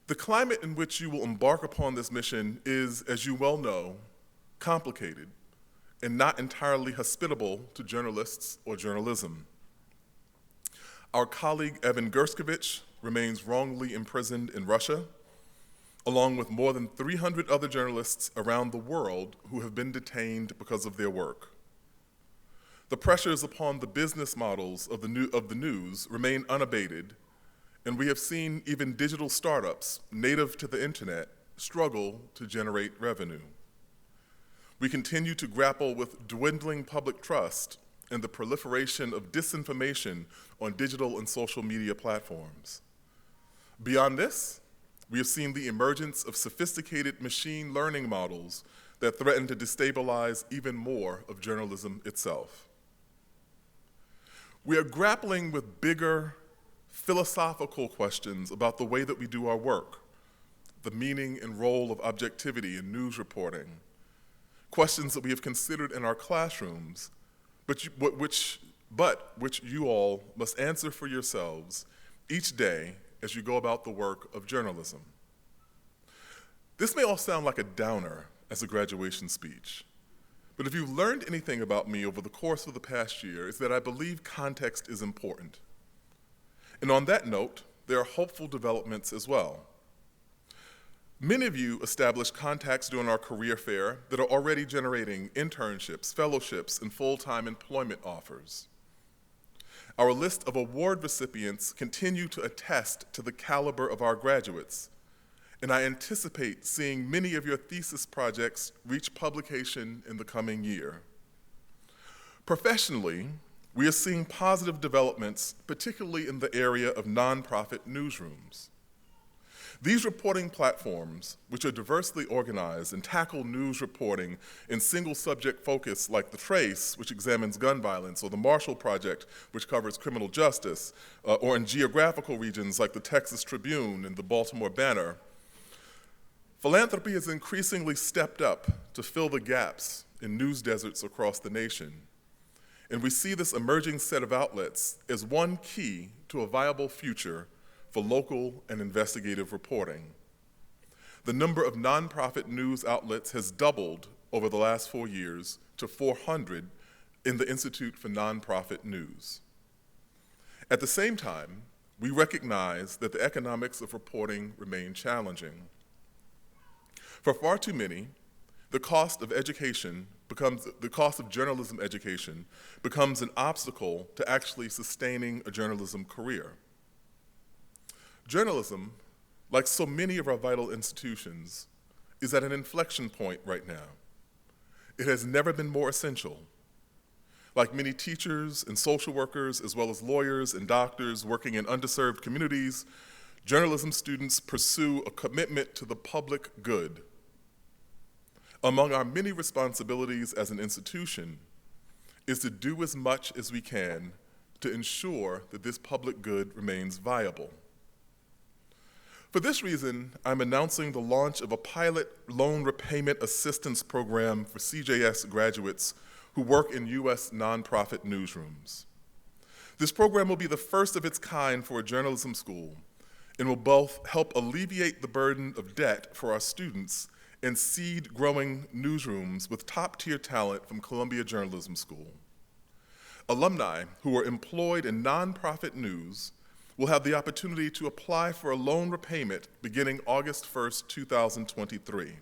The climate in which you will embark upon this mission is, as you well know, complicated and not entirely hospitable to journalists or journalism. Our colleague Evan Gershkovich remains wrongly imprisoned in Russia, along with more than 300 other journalists around the world who have been detained because of their work. The pressures upon the business models of the news remain unabated, and we have seen even digital startups native to the internet struggle to generate revenue. We continue to grapple with dwindling public trust and the proliferation of disinformation on digital and social media platforms. Beyond this, we have seen the emergence of sophisticated machine learning models that threaten to destabilize even more of journalism itself. We are grappling with bigger philosophical questions about the way that we do our work, the meaning and role of objectivity in news reporting, questions that we have considered in our classrooms, but which you all must answer for yourselves each day as you go about the work of journalism. This may all sound like a downer as a graduation speech, but if you've learned anything about me over the course of the past year, it's that I believe context is important. And on that note, there are hopeful developments as well. Many of you established contacts during our career fair that are already generating internships, fellowships, and full-time employment offers. Our list of award recipients continue to attest to the caliber of our graduates, and I anticipate seeing many of your thesis projects reach publication in the coming year. Professionally, we are seeing positive developments, particularly in the area of nonprofit newsrooms. These reporting platforms, which are diversely organized and tackle news reporting in single subject focus like The Trace, which examines gun violence, or the Marshall Project, which covers criminal justice, or in geographical regions like the Texas Tribune and the Baltimore Banner, philanthropy has increasingly stepped up to fill the gaps in news deserts across the nation. And we see this emerging set of outlets as one key to a viable future for local and investigative reporting. The number of nonprofit news outlets has doubled over the last 4 years to 400 in the Institute for Nonprofit News. At the same time, we recognize that the economics of reporting remain challenging. For far too many, the cost of journalism education becomes an obstacle to actually sustaining a journalism career. Journalism, like so many of our vital institutions, is at an inflection point right now. It has never been more essential. Like many teachers and social workers, as well as lawyers and doctors working in underserved communities, journalism students pursue a commitment to the public good. Among our many responsibilities as an institution is to do as much as we can to ensure that this public good remains viable. For this reason, I'm announcing the launch of a pilot loan repayment assistance program for CJS graduates who work in U.S. nonprofit newsrooms. This program will be the first of its kind for a journalism school and will both help alleviate the burden of debt for our students and seed growing newsrooms with top-tier talent from Columbia Journalism School. Alumni who are employed in nonprofit news will have the opportunity to apply for a loan repayment beginning August 1st, 2023.